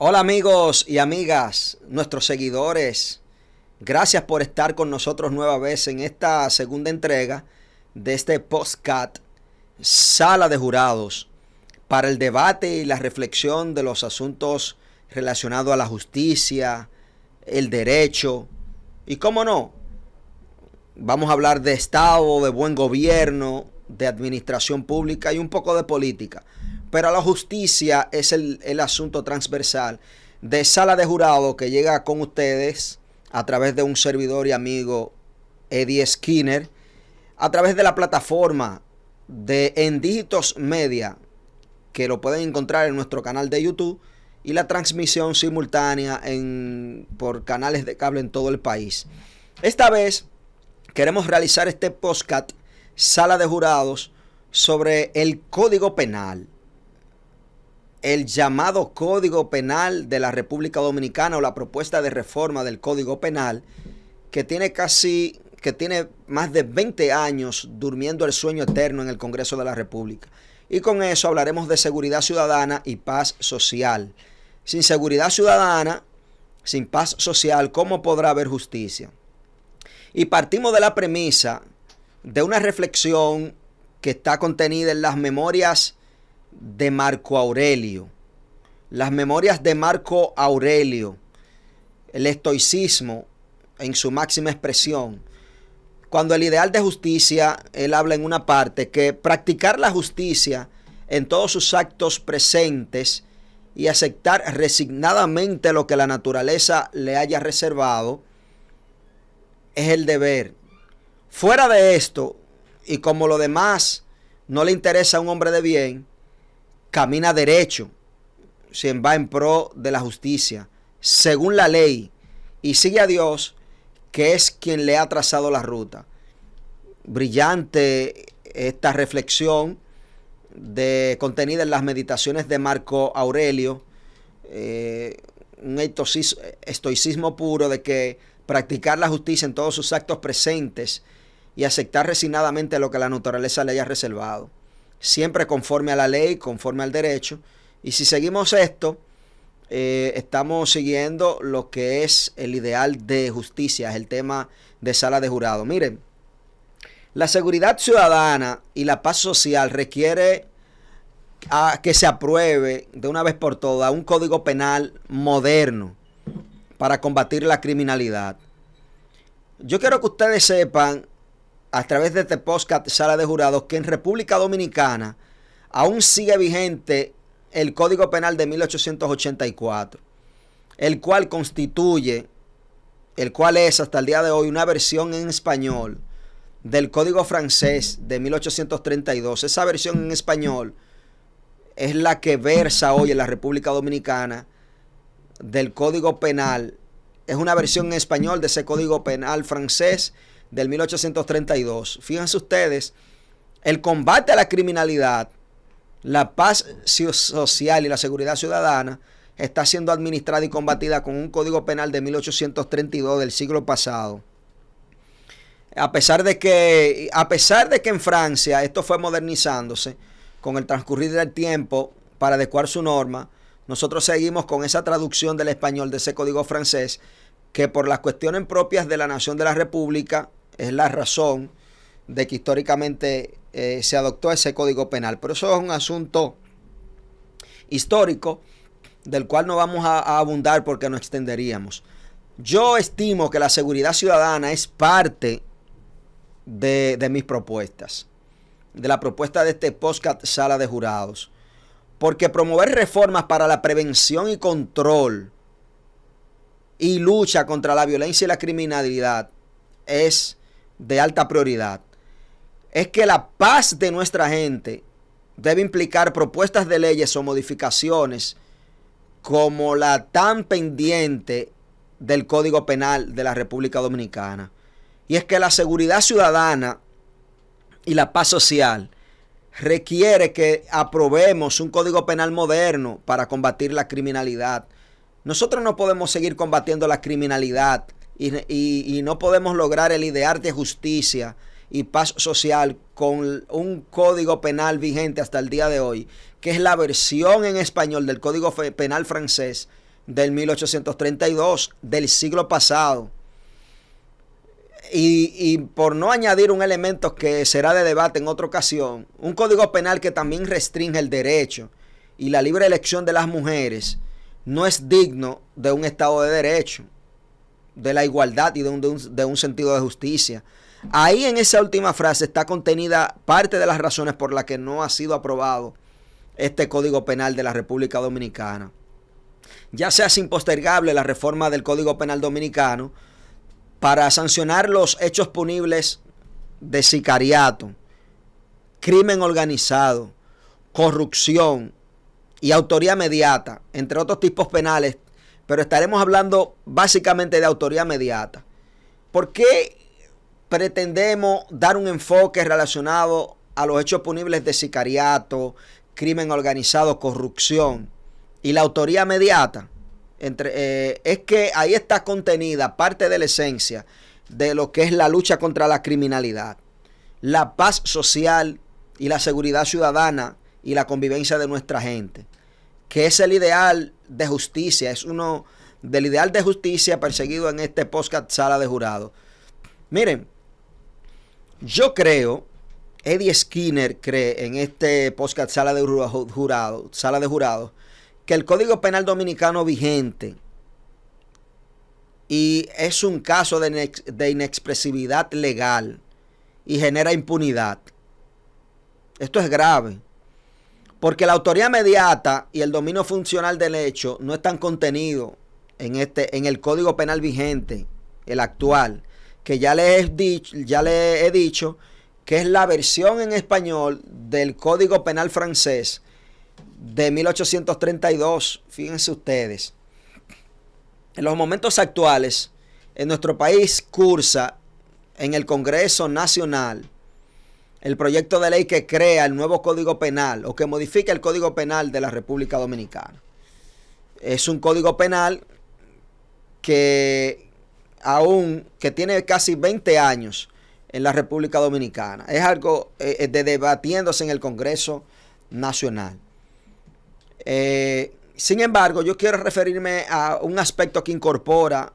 Hola amigos y amigas, nuestros seguidores, gracias por estar con nosotros nueva vez en esta segunda entrega de este podcast Sala de Jurados para el debate y la reflexión de los asuntos relacionados a la justicia, el derecho y, cómo no, vamos a hablar de Estado, de buen gobierno, de administración pública y un poco de política. Pero la justicia es el asunto transversal de Sala de Jurado que llega con ustedes a través de un servidor y amigo Eddie Skinner, a través de la plataforma de En Dígitos Media, que lo pueden encontrar en nuestro canal de YouTube, y la transmisión simultánea por canales de cable en todo el país. Esta vez queremos realizar este podcast Sala de Jurados sobre el Código Penal. El llamado Código Penal de la República Dominicana, o la propuesta de reforma del Código Penal, que tiene más de 20 años durmiendo el sueño eterno en el Congreso de la República. Y con eso hablaremos de seguridad ciudadana y paz social. Sin seguridad ciudadana, sin paz social, ¿cómo podrá haber justicia? Y partimos de la premisa de una reflexión que está contenida en las memorias de Marco Aurelio. Las memorias de Marco Aurelio, el estoicismo en su máxima expresión. Cuando el ideal de justicia, él habla en una parte que practicar la justicia en todos sus actos presentes y aceptar resignadamente lo que la naturaleza le haya reservado es el deber. Fuera de esto, y como lo demás no le interesa a un hombre de bien, camina derecho, si va en pro de la justicia, según la ley, y sigue a Dios, que es quien le ha trazado la ruta. Brillante esta reflexión contenida en las meditaciones de Marco Aurelio, un estoicismo puro de que practicar la justicia en todos sus actos presentes y aceptar resignadamente lo que la naturaleza le haya reservado, siempre conforme a la ley, conforme al derecho. Y si seguimos esto, estamos siguiendo lo que es el ideal de justicia, es el tema de Sala de Jurado. Miren, la seguridad ciudadana y la paz social requiere que se apruebe de una vez por todas un código penal moderno para combatir la criminalidad. Yo quiero que ustedes sepan, a través de este podcast Sala de Jurados, que en República Dominicana aún sigue vigente el Código Penal de 1884, el cual es hasta el día de hoy una versión en español del Código francés de 1832. Esa versión en español es la que versa hoy en la República Dominicana del Código Penal. Es una versión en español de ese Código Penal francés del 1832. Fíjense ustedes, el combate a la criminalidad, la paz social y la seguridad ciudadana está siendo administrada y combatida con un Código Penal de 1832 del siglo pasado. A pesar de que en Francia esto fue modernizándose con el transcurrir del tiempo para adecuar su norma, nosotros seguimos con esa traducción del español de ese código francés, que por las cuestiones propias de la nación de la República es la razón de que históricamente se adoptó ese código penal. Pero eso es un asunto histórico del cual no vamos a abundar porque nos extenderíamos. Yo estimo que la seguridad ciudadana es parte de mis propuestas, de la propuesta de este podcast Sala de Jurados, porque promover reformas para la prevención y control y lucha contra la violencia y la criminalidad es de alta prioridad. Es que la paz de nuestra gente debe implicar propuestas de leyes o modificaciones como la tan pendiente del Código Penal de la República Dominicana. Y es que la seguridad ciudadana y la paz social requiere que aprobemos un Código Penal moderno para combatir la criminalidad. Nosotros no podemos seguir combatiendo la criminalidad y no podemos lograr el ideal de justicia y paz social con un código penal vigente hasta el día de hoy, que es la versión en español del Código Penal francés del 1832, del siglo pasado. Y por no añadir un elemento que será de debate en otra ocasión, un código penal que también restringe el derecho y la libre elección de las mujeres no es digno de un Estado de Derecho, de la igualdad y de un sentido de justicia. Ahí en esa última frase está contenida parte de las razones por las que no ha sido aprobado este Código Penal de la República Dominicana. Ya se hace impostergable la reforma del Código Penal Dominicano para sancionar los hechos punibles de sicariato, crimen organizado, corrupción y autoría mediata, entre otros tipos penales, pero estaremos hablando básicamente de autoría mediata. ¿Por qué pretendemos dar un enfoque relacionado a los hechos punibles de sicariato, crimen organizado, corrupción y la autoría mediata? Es que ahí está contenida parte de la esencia de lo que es la lucha contra la criminalidad, la paz social y la seguridad ciudadana y la convivencia de nuestra gente, que es el ideal de justicia, es uno del ideal de justicia perseguido en este podcast Sala de Jurados. Miren, yo creo, Eddie Skinner cree en este podcast Sala de Jurados, que el Código Penal Dominicano vigente y es un caso de inexpresividad legal y genera impunidad. Esto es grave, porque la autoría mediata y el dominio funcional del hecho no están contenidos en el Código Penal vigente, el actual, que ya le he dicho que es la versión en español del Código Penal francés de 1832. Fíjense ustedes, en los momentos actuales en nuestro país cursa en el Congreso Nacional el proyecto de ley que crea el nuevo Código Penal o que modifica el Código Penal de la República Dominicana. Es un Código Penal que tiene casi 20 años en la República de Es algo debatiéndose en el Congreso Nacional. Sin embargo, yo quiero referirme a un aspecto que incorpora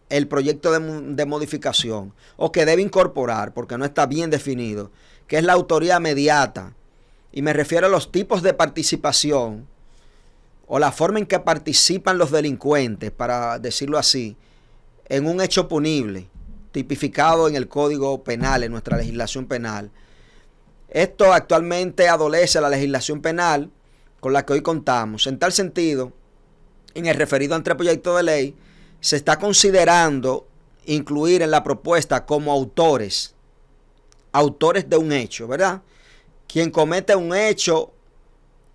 el proyecto de modificación, o que debe incorporar porque no está bien definido, que es la autoría mediata. Y me refiero a los tipos de participación o la forma en que participan los delincuentes, para decirlo así, en un hecho punible, tipificado en el Código Penal, en nuestra legislación penal. Esto actualmente adolece a la legislación penal con la que hoy contamos. En tal sentido, en el referido anteproyecto de ley, se está considerando incluir en la propuesta como autores de un hecho, ¿verdad? Quien comete un hecho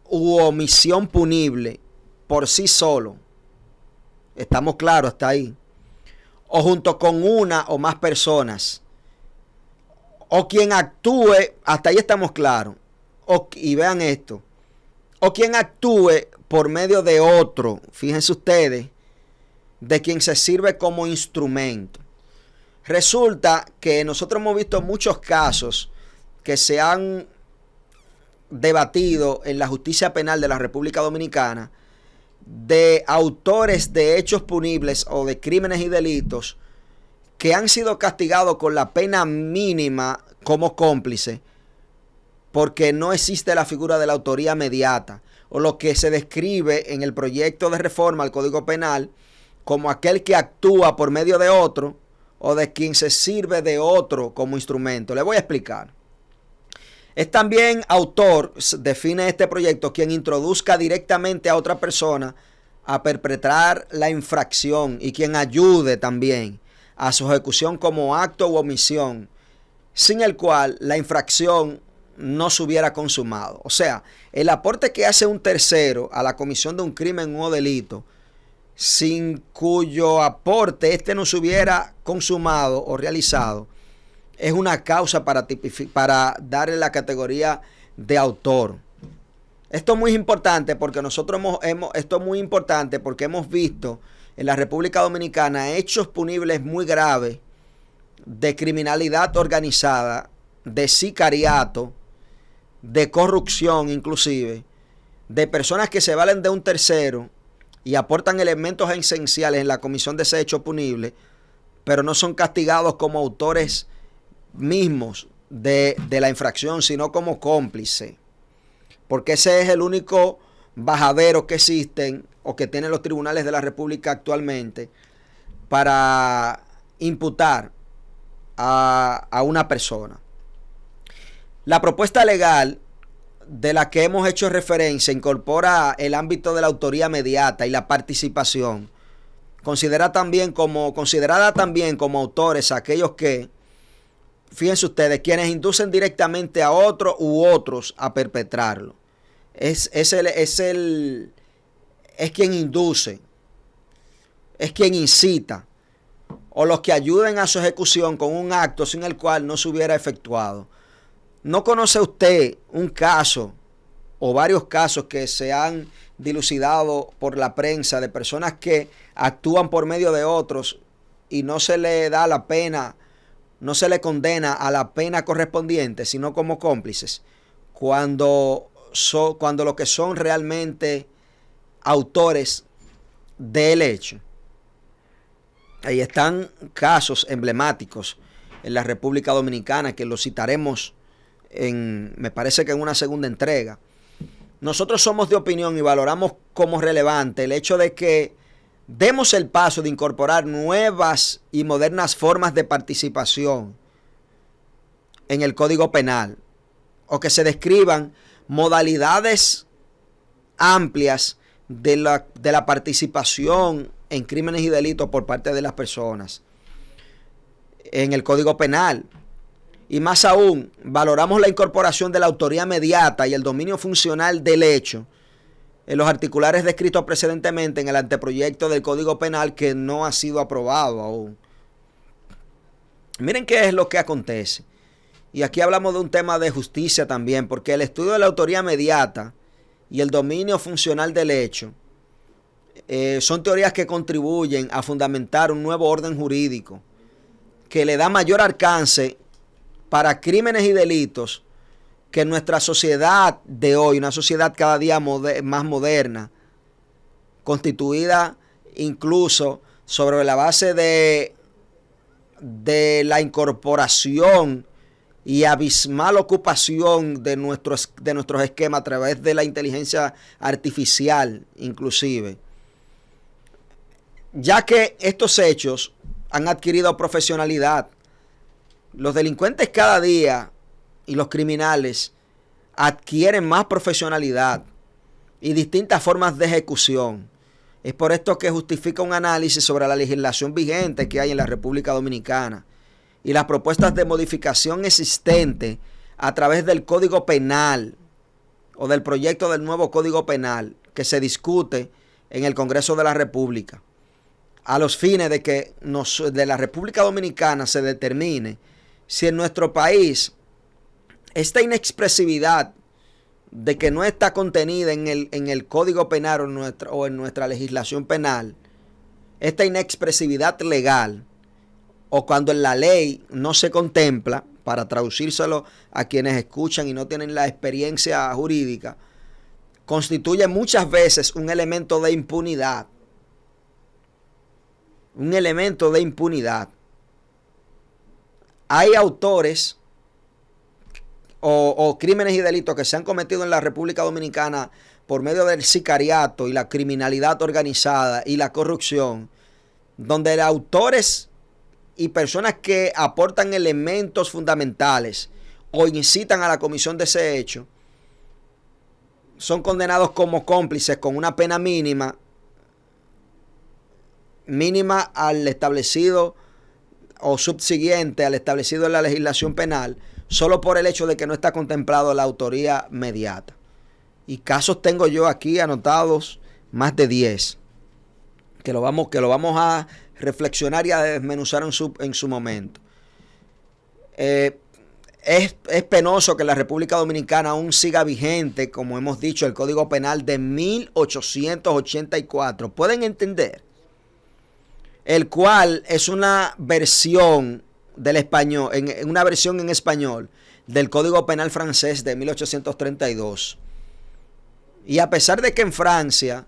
u omisión punible por sí solo. Estamos claros hasta ahí. O junto con una o más personas. O quien actúe, hasta ahí estamos claros. Y vean esto. O quien actúe por medio de otro, fíjense ustedes, de quien se sirve como instrumento. Resulta que nosotros hemos visto muchos casos que se han debatido en la justicia penal de la República Dominicana de autores de hechos punibles o de crímenes y delitos que han sido castigados con la pena mínima como cómplice, porque no existe la figura de la autoría mediata, o lo que se describe en el proyecto de reforma al Código Penal como aquel que actúa por medio de otro o de quien se sirve de otro como instrumento. Le voy a explicar. Es también autor, define este proyecto, quien introduzca directamente a otra persona a perpetrar la infracción y quien ayude también a su ejecución como acto u omisión, sin el cual la infracción no se hubiera consumado. O sea, el aporte que hace un tercero a la comisión de un crimen o delito, sin cuyo aporte no se hubiera consumado o realizado, es una causa para darle la categoría de autor. Esto es muy importante porque hemos visto en la República Dominicana hechos punibles muy graves de criminalidad organizada, de sicariato, de corrupción inclusive, de personas que se valen de un tercero y aportan elementos esenciales en la comisión de ese hecho punible, pero no son castigados como autores mismos de la infracción, sino como cómplice. Porque ese es el único bajadero que existen o que tienen los tribunales de la República actualmente para imputar a una persona. La propuesta legal de la que hemos hecho referencia incorpora el ámbito de la autoría mediata y la participación. Considerada también como autores aquellos que, fíjense ustedes, quienes inducen directamente a otro u otros a perpetrarlo. Es quien induce, es quien incita, o los que ayuden a su ejecución con un acto sin el cual no se hubiera efectuado. ¿No conoce usted un caso o varios casos que se han dilucidado por la prensa de personas que actúan por medio de otros y no se le da la pena, no se le condena a la pena correspondiente, sino como cómplices, cuando lo que son realmente autores del hecho? Ahí están casos emblemáticos en la República Dominicana que los citaremos me parece que en una segunda entrega. Nosotros somos de opinión y valoramos como relevante el hecho de que demos el paso de incorporar nuevas y modernas formas de participación en el Código Penal, o que se describan modalidades amplias de la participación en crímenes y delitos por parte de las personas en el Código Penal. Y más aún, valoramos la incorporación de la autoría mediata y el dominio funcional del hecho en los articulares descritos precedentemente en el anteproyecto del Código Penal, que no ha sido aprobado aún. Miren qué es lo que acontece. Y aquí hablamos de un tema de justicia también, porque el estudio de la autoría mediata y el dominio funcional del hecho son teorías que contribuyen a fundamentar un nuevo orden jurídico que le da mayor alcance para crímenes y delitos que en nuestra sociedad de hoy, una sociedad cada día más moderna, constituida incluso sobre la base de la incorporación y abismal ocupación de nuestros esquemas a través de la inteligencia artificial inclusive. Ya que estos hechos han adquirido profesionalidad, los delincuentes cada día y los criminales adquieren más profesionalidad y distintas formas de ejecución. Es por esto que justifica un análisis sobre la legislación vigente que hay en la República Dominicana y las propuestas de modificación existentes a través del Código Penal o del proyecto del nuevo Código Penal que se discute en el Congreso de la República, a los fines de que de la República Dominicana se determine si en nuestro país esta inexpresividad de que no está contenida en el Código Penal o en nuestra legislación penal, esta inexpresividad legal, o cuando en la ley no se contempla, para traducírselo a quienes escuchan y no tienen la experiencia jurídica, constituye muchas veces un elemento de impunidad. Un elemento de impunidad. Hay autores o crímenes y delitos que se han cometido en la República Dominicana por medio del sicariato y la criminalidad organizada y la corrupción, donde autores y personas que aportan elementos fundamentales o incitan a la comisión de ese hecho son condenados como cómplices con una pena mínima al establecido o subsiguiente al establecido en la legislación penal, solo por el hecho de que no está contemplado la autoría mediata. Y casos tengo yo aquí anotados más de 10 que lo vamos a reflexionar y a desmenuzar en su momento. Es penoso que la República Dominicana aún siga vigente, como hemos dicho, el Código Penal de 1884. ¿Pueden entender? El cual es una versión del español, una versión en español del Código Penal francés de 1832. Y a pesar de que en Francia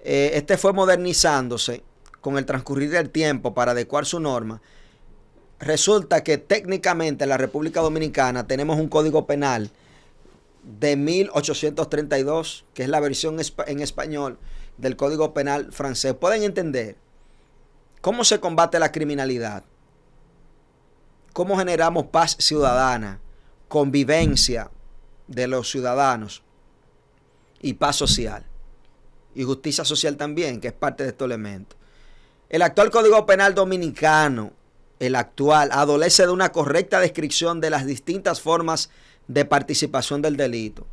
este fue modernizándose con el transcurrir del tiempo para adecuar su norma. Resulta que técnicamente en la República Dominicana tenemos un código penal de 1832, que es la versión en español del Código Penal francés. Pueden entender cómo se combate la criminalidad, cómo generamos paz ciudadana, convivencia de los ciudadanos y paz social. Y justicia social también, que es parte de estos elementos. El actual Código Penal dominicano, el actual, adolece de una correcta descripción de las distintas formas de participación del delito.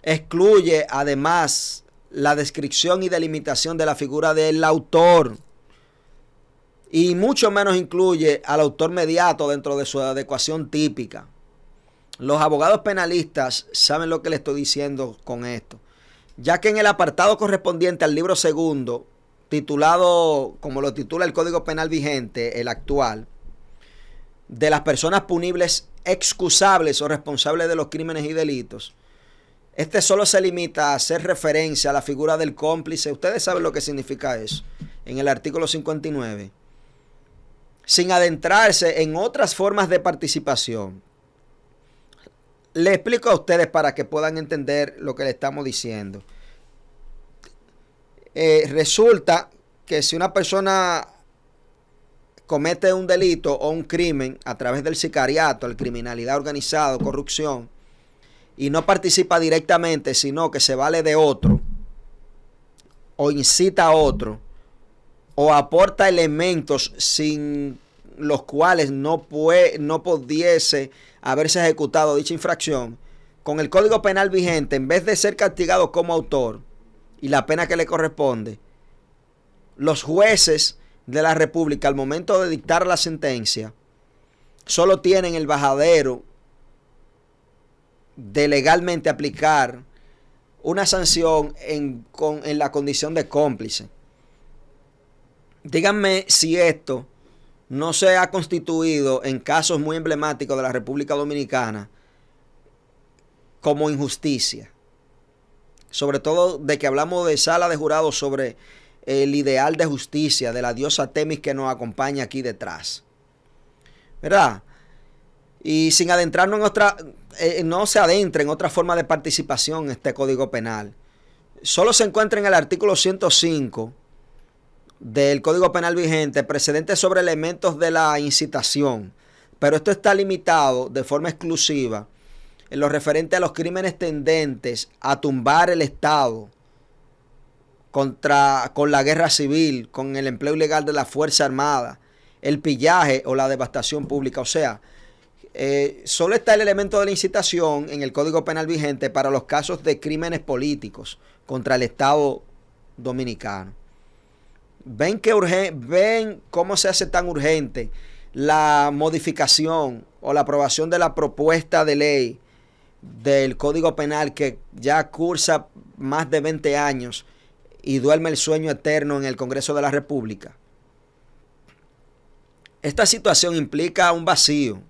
Excluye además la descripción y delimitación de la figura del autor, y mucho menos incluye al autor mediato dentro de su adecuación típica. Los abogados penalistas saben lo que les estoy diciendo con esto, ya que en el apartado correspondiente al libro segundo, titulado como lo titula el Código Penal vigente, el actual, de las personas punibles, excusables o responsables de los crímenes y delitos, este solo se limita a hacer referencia a la figura del cómplice. Ustedes saben lo que significa eso en el artículo 59, sin adentrarse en otras formas de participación. Le explico a ustedes para que puedan entender lo que le estamos diciendo. Resulta que si una persona comete un delito o un crimen a través del sicariato, la criminalidad organizada, corrupción, y no participa directamente, sino que se vale de otro, o incita a otro, o aporta elementos sin los cuales no pudiese haberse ejecutado dicha infracción, con el Código Penal vigente, en vez de ser castigado como autor y la pena que le corresponde, los jueces de la República al momento de dictar la sentencia solo tienen el bajadero de legalmente aplicar una sanción en la condición de cómplice. Díganme si esto no se ha constituido en casos muy emblemáticos de la República Dominicana como injusticia. Sobre todo de que hablamos de sala de jurados sobre el ideal de justicia de la diosa Temis que nos acompaña aquí detrás, ¿verdad? Y sin adentrarnos en otra, no se adentra en otra forma de participación en este Código Penal. Solo se encuentra en el artículo 105 del Código Penal vigente precedentes sobre elementos de la incitación, pero esto está limitado de forma exclusiva en lo referente a los crímenes tendentes a tumbar el Estado con la guerra civil, con el empleo ilegal de la Fuerza Armada, el pillaje o la devastación pública. O sea, solo está el elemento de la incitación en el Código Penal vigente para los casos de crímenes políticos contra el Estado dominicano. ¿Ven cómo se hace tan urgente la modificación o la aprobación de la propuesta de ley del Código Penal que ya cursa más de 20 años y duerme el sueño eterno en el Congreso de la República? Esta situación implica un vacío.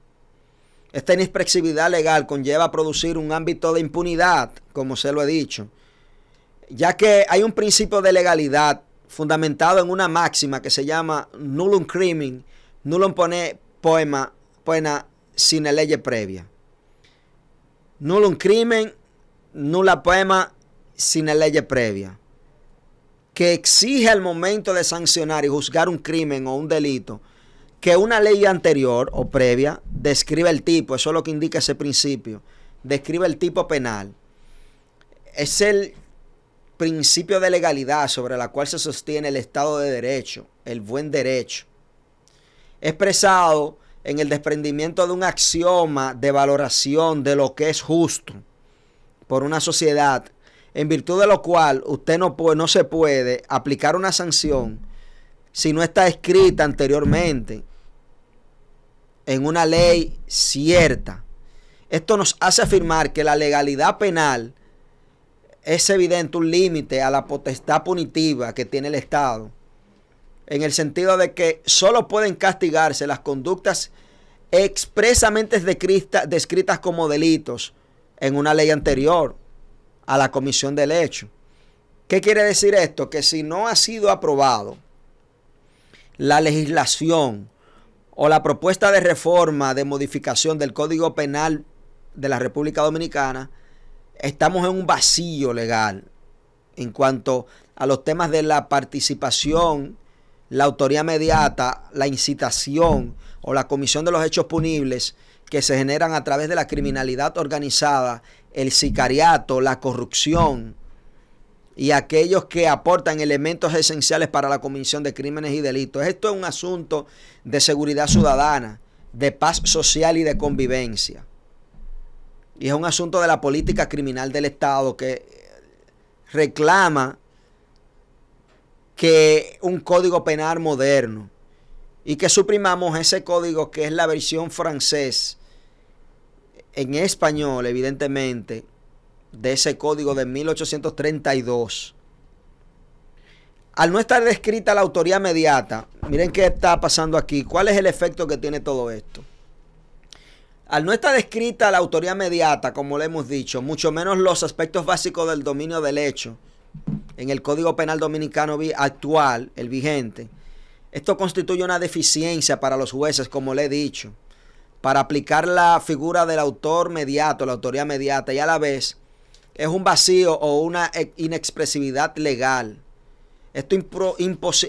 Esta inexpresibilidad legal conlleva a producir un ámbito de impunidad, como se lo he dicho, ya que hay un principio de legalidad fundamentado en una máxima que se llama nullum crimen, nullum poena sine lege previa. Nullum crimen, nulla poena sine lege previa, que exige al momento de sancionar y juzgar un crimen o un delito que una ley anterior o previa describe el tipo. Eso es lo que indica ese principio. Describe el tipo penal. Es el principio de legalidad sobre la cual se sostiene el Estado de Derecho, el buen derecho, expresado en el desprendimiento de un axioma de valoración de lo que es justo por una sociedad, en virtud de lo cual usted no se puede aplicar una sanción si no está escrita anteriormente en una ley cierta. Esto nos hace afirmar que la legalidad penal es evidente un límite a la potestad punitiva que tiene el Estado, en el sentido de que solo pueden castigarse las conductas expresamente descritas como delitos en una ley anterior a la comisión del hecho. ¿Qué quiere decir esto? Que si no ha sido aprobado la legislación o la propuesta de reforma de modificación del Código Penal de la República Dominicana, estamos en un vacío legal en cuanto a los temas de la participación, la autoría mediata, la incitación o la comisión de los hechos punibles que se generan a través de la criminalidad organizada, el sicariato, la corrupción y aquellos que aportan elementos esenciales para la comisión de crímenes y delitos. Esto es un asunto de seguridad ciudadana, de paz social y de convivencia. Y es un asunto de la política criminal del Estado que reclama que un código penal moderno y que suprimamos ese código que es la versión francés en español, evidentemente, de ese código de 1832. Al no estar descrita la autoría mediata, miren qué está pasando aquí. ¿Cuál es el efecto que tiene todo esto? Al no estar descrita la autoría mediata, como le hemos dicho, mucho menos los aspectos básicos del dominio del hecho en el Código Penal Dominicano actual, el vigente, esto constituye una deficiencia para los jueces, como le he dicho, para aplicar la figura del autor mediato, la autoría mediata, y a la vez es un vacío o una inexpresividad legal. Esto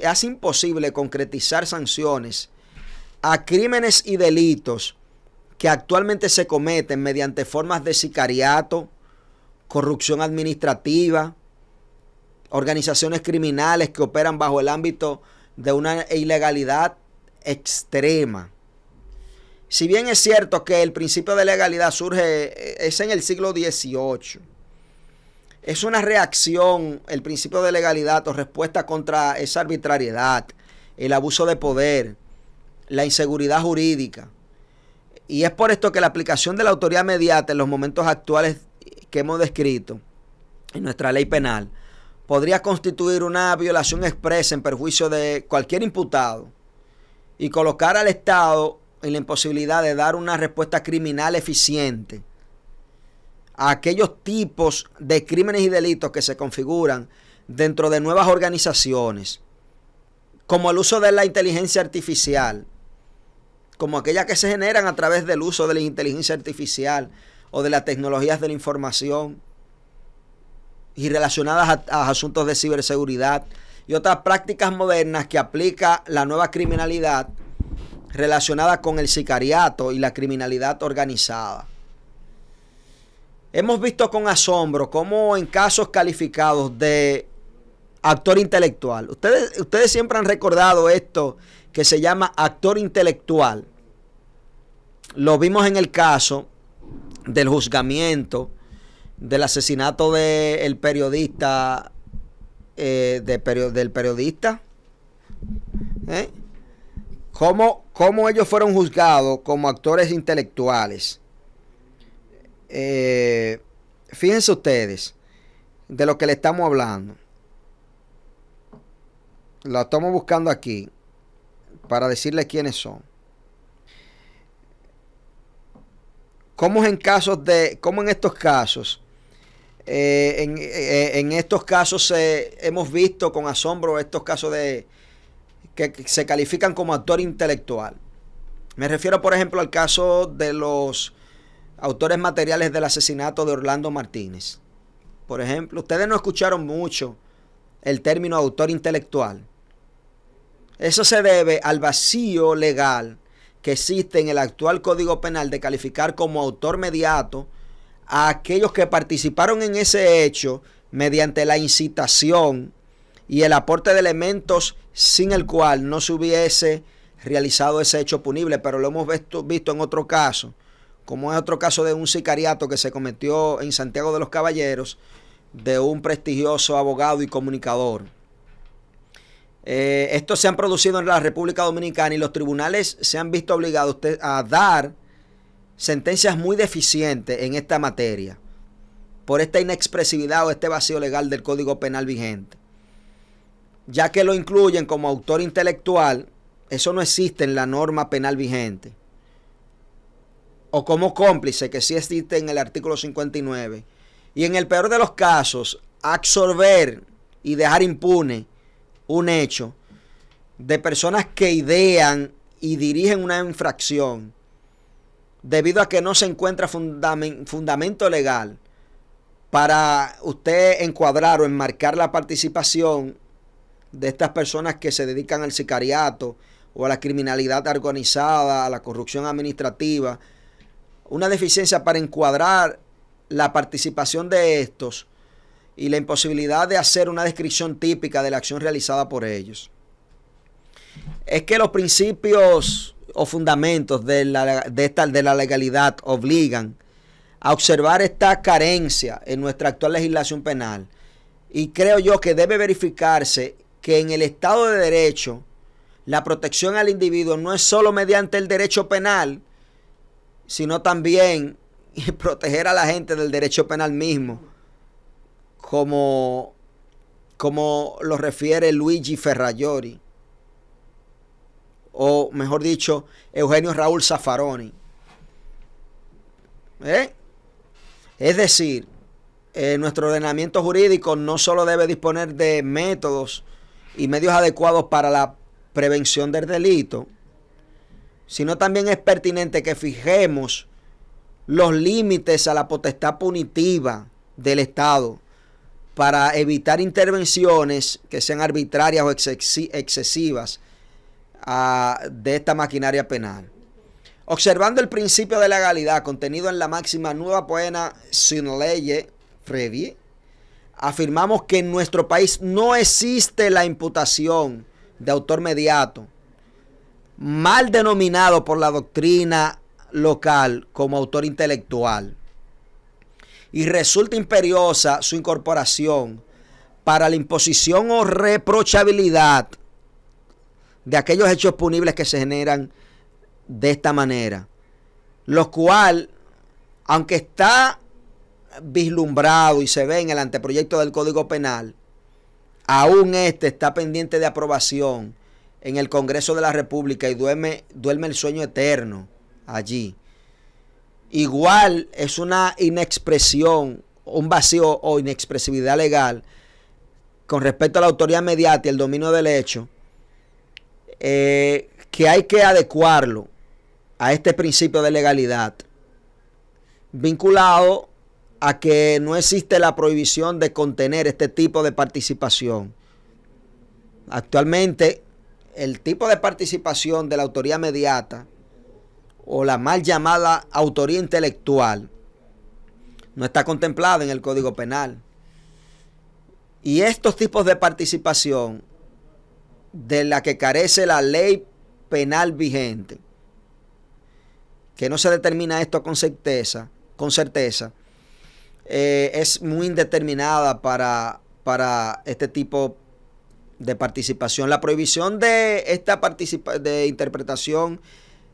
hace imposible concretizar sanciones a crímenes y delitos que actualmente se cometen mediante formas de sicariato, corrupción administrativa, organizaciones criminales que operan bajo el ámbito de una ilegalidad extrema. Si bien es cierto que el principio de legalidad es en el siglo XVIII, es una reacción, el principio de legalidad o respuesta contra esa arbitrariedad, el abuso de poder, la inseguridad jurídica. Y es por esto que la aplicación de la autoridad mediata en los momentos actuales que hemos descrito en nuestra ley penal podría constituir una violación expresa en perjuicio de cualquier imputado y colocar al Estado en la imposibilidad de dar una respuesta criminal eficiente a aquellos tipos de crímenes y delitos que se configuran dentro de nuevas organizaciones, como el uso de la inteligencia artificial, como aquellas que se generan a través del uso de la inteligencia artificial o de las tecnologías de la información y relacionadas a asuntos de ciberseguridad y otras prácticas modernas que aplica la nueva criminalidad relacionada con el sicariato y la criminalidad organizada. Hemos visto con asombro cómo en casos calificados de actor intelectual, ustedes siempre han recordado esto que se llama actor intelectual. Lo vimos en el caso del juzgamiento del asesinato del periodista, del periodista. Cómo ellos fueron juzgados como actores intelectuales. Fíjense ustedes de lo que le estamos hablando. Lo estamos buscando aquí para decirles quiénes son. Cómo en estos casos, hemos visto con asombro estos casos que se califican como actor intelectual. Me refiero, por ejemplo, al caso de los autores materiales del asesinato de Orlando Martínez. Por ejemplo, ustedes no escucharon mucho el término autor intelectual. Eso se debe al vacío legal que existe en el actual Código Penal de calificar como autor mediato a aquellos que participaron en ese hecho mediante la incitación y el aporte de elementos sin el cual no se hubiese realizado ese hecho punible. Pero lo hemos visto en otro caso, como es otro caso de un sicariato que se cometió en Santiago de los Caballeros de un prestigioso abogado y comunicador. Estos se han producido en la República Dominicana y los tribunales se han visto obligados a dar sentencias muy deficientes en esta materia por esta inexpresividad o este vacío legal del Código Penal vigente, ya que lo incluyen como autor intelectual. Eso no existe en la norma penal vigente, o como cómplice, que sí existe en el artículo 59, y en el peor de los casos absorber y dejar impune un hecho de personas que idean y dirigen una infracción debido a que no se encuentra fundamento legal para usted encuadrar o enmarcar la participación de estas personas que se dedican al sicariato o a la criminalidad organizada, a la corrupción administrativa, una deficiencia para encuadrar la participación de estos y la imposibilidad de hacer una descripción típica de la acción realizada por ellos. Es que los principios o fundamentos de la legalidad obligan a observar esta carencia en nuestra actual legislación penal. Y creo yo que debe verificarse que en el Estado de Derecho la protección al individuo no es solo mediante el derecho penal, sino también proteger a la gente del derecho penal mismo, como lo refiere Luigi Ferrajoli, o mejor dicho, Eugenio Raúl Zaffaroni. Es decir, nuestro ordenamiento jurídico no solo debe disponer de métodos y medios adecuados para la prevención del delito, sino también es pertinente que fijemos los límites a la potestad punitiva del Estado para evitar intervenciones que sean arbitrarias o excesivas de esta maquinaria penal. Observando el principio de legalidad contenido en la máxima nueva pena sin lege previa, afirmamos que en nuestro país no existe la imputación de autor mediato, mal denominado por la doctrina local como autor intelectual, y resulta imperiosa su incorporación para la imposición o reprochabilidad de aquellos hechos punibles que se generan de esta manera, lo cual, aunque está vislumbrado y se ve en el anteproyecto del Código Penal, aún este está pendiente de aprobación en el Congreso de la República y duerme el sueño eterno allí. Igual es una inexpresión, un vacío o inexpresividad legal con respecto a la autoridad mediata y el dominio del hecho, que hay que adecuarlo a este principio de legalidad, vinculado a que no existe la prohibición de contener este tipo de participación. Actualmente, el tipo de participación de la autoría mediata o la mal llamada autoría intelectual no está contemplada en el Código Penal. Y estos tipos de participación de la que carece la ley penal vigente, que no se determina esto con certeza, es muy indeterminada para este tipo de participación. La prohibición de esta de interpretación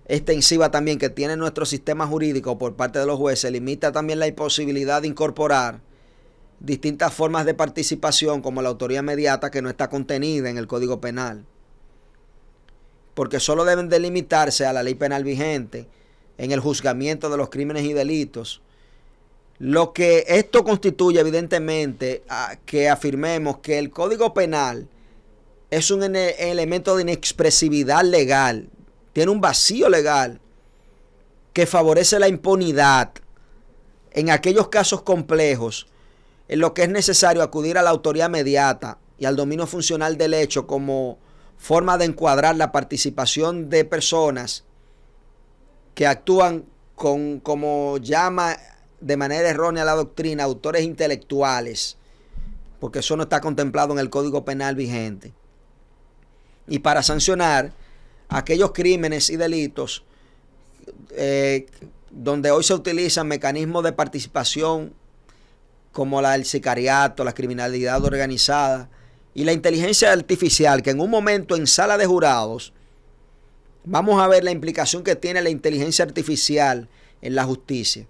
extensiva también que tiene nuestro sistema jurídico por parte de los jueces limita también la imposibilidad de incorporar distintas formas de participación como la autoría mediata, que no está contenida en el Código Penal, porque solo deben delimitarse a la ley penal vigente en el juzgamiento de los crímenes y delitos. Lo que esto constituye evidentemente que afirmemos que el Código Penal es un elemento de inexpresividad legal, tiene un vacío legal que favorece la impunidad en aquellos casos complejos en lo que es necesario acudir a la autoría mediata y al dominio funcional del hecho como forma de encuadrar la participación de personas que actúan como llama de manera errónea la doctrina, autores intelectuales, porque eso no está contemplado en el Código Penal vigente. Y para sancionar aquellos crímenes y delitos donde hoy se utilizan mecanismos de participación como el sicariato, la criminalidad organizada y la inteligencia artificial, que en un momento en sala de jurados vamos a ver la implicación que tiene la inteligencia artificial en la justicia.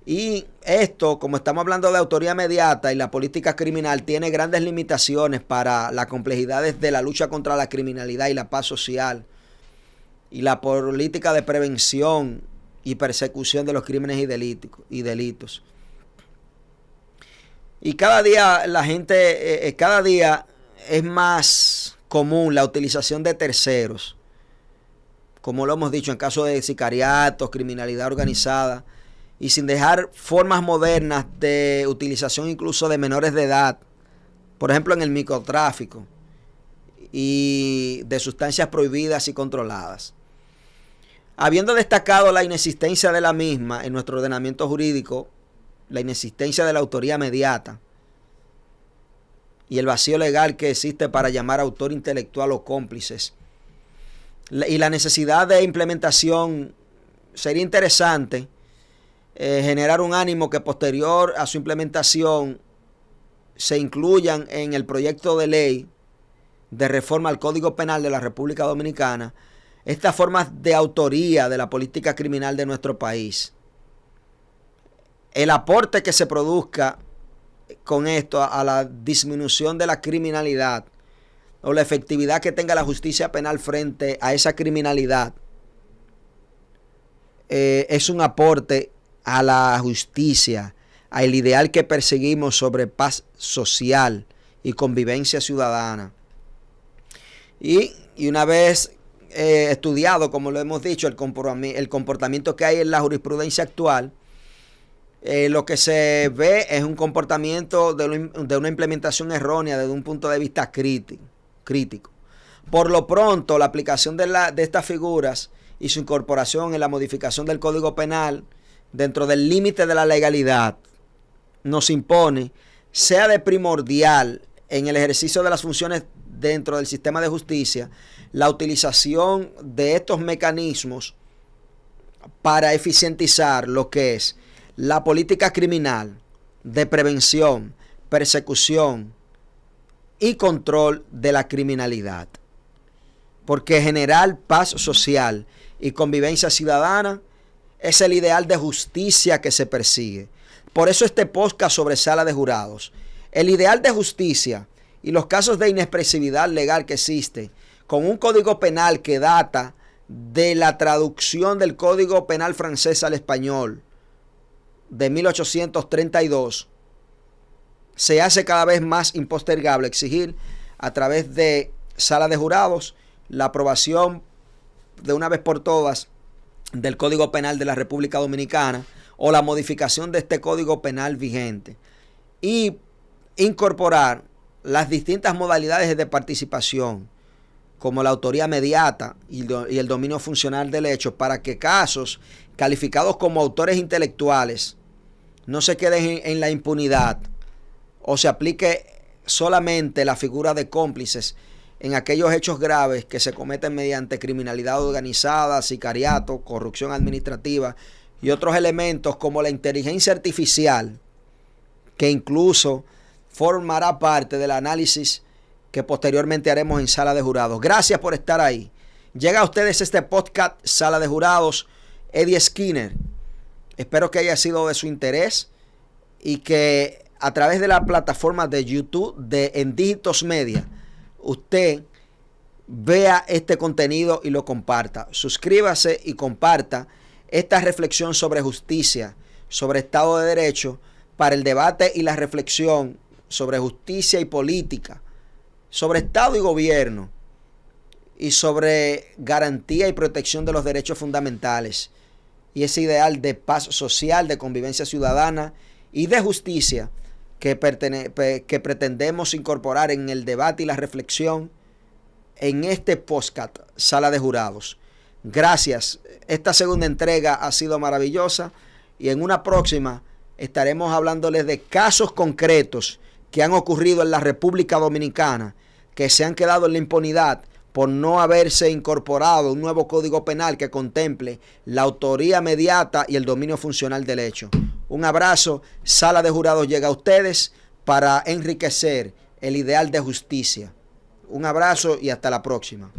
Y esto, como estamos hablando de autoría mediata y la política criminal, tiene grandes limitaciones para las complejidades de la lucha contra la criminalidad y la paz social y la política de prevención y persecución de los crímenes y delitos. Y cada día la gente, cada día es más común la utilización de terceros, como lo hemos dicho en caso de sicariatos, criminalidad organizada, y sin dejar formas modernas de utilización incluso de menores de edad, por ejemplo en el microtráfico y de sustancias prohibidas y controladas. Habiendo destacado la inexistencia de la misma en nuestro ordenamiento jurídico, la inexistencia de la autoría mediata y el vacío legal que existe para llamar autor intelectual o cómplices, y la necesidad de implementación, sería interesante generar un ánimo que posterior a su implementación se incluyan en el proyecto de ley de reforma al Código Penal de la República Dominicana estas formas de autoría de la política criminal de nuestro país. El aporte que se produzca con esto a la disminución de la criminalidad o la efectividad que tenga la justicia penal frente a esa criminalidad es un aporte a la justicia, al ideal que perseguimos sobre paz social y convivencia ciudadana. Y una vez estudiado, como lo hemos dicho, el comportamiento que hay en la jurisprudencia actual, lo que se ve es un comportamiento de una implementación errónea desde un punto de vista crítico. Por lo pronto, la aplicación de estas figuras y su incorporación en la modificación del Código Penal dentro del límite de la legalidad nos impone, sea de primordial en el ejercicio de las funciones dentro del sistema de justicia, la utilización de estos mecanismos para eficientizar lo que es la política criminal de prevención, persecución y control de la criminalidad. Porque generar paz social y convivencia ciudadana es el ideal de justicia que se persigue. Por eso este podcast sobre sala de jurados. El ideal de justicia y los casos de inexpresividad legal que existe con un código penal que data de la traducción del Código Penal francés al español de 1832, se hace cada vez más impostergable exigir a través de sala de jurados la aprobación de una vez por todas del Código Penal de la República Dominicana o la modificación de este Código Penal vigente y incorporar las distintas modalidades de participación como la autoría mediata y el dominio funcional del hecho para que casos calificados como autores intelectuales no se queden en la impunidad o se aplique solamente la figura de cómplices en aquellos hechos graves que se cometen mediante criminalidad organizada, sicariato, corrupción administrativa y otros elementos como la inteligencia artificial, que incluso formará parte del análisis que posteriormente haremos en sala de jurados. Gracias por estar ahí. Llega a ustedes este podcast Sala de Jurados, Eddie Skinner. Espero que haya sido de su interés y que a través de la plataforma de YouTube de En Dígitos Media usted vea este contenido y lo comparta. Suscríbase y comparta esta reflexión sobre justicia, sobre Estado de Derecho, para el debate y la reflexión sobre justicia y política, sobre Estado y gobierno y sobre garantía y protección de los derechos fundamentales y ese ideal de paz social, de convivencia ciudadana y de justicia que pretendemos incorporar en el debate y la reflexión en este podcast Sala de Jurados. Gracias. Esta segunda entrega ha sido maravillosa y en una próxima estaremos hablándoles de casos concretos que han ocurrido en la República Dominicana, que se han quedado en la impunidad por no haberse incorporado un nuevo código penal que contemple la autoría mediata y el dominio funcional del hecho. Un abrazo. Sala de Jurados llega a ustedes para enriquecer el ideal de justicia. Un abrazo y hasta la próxima.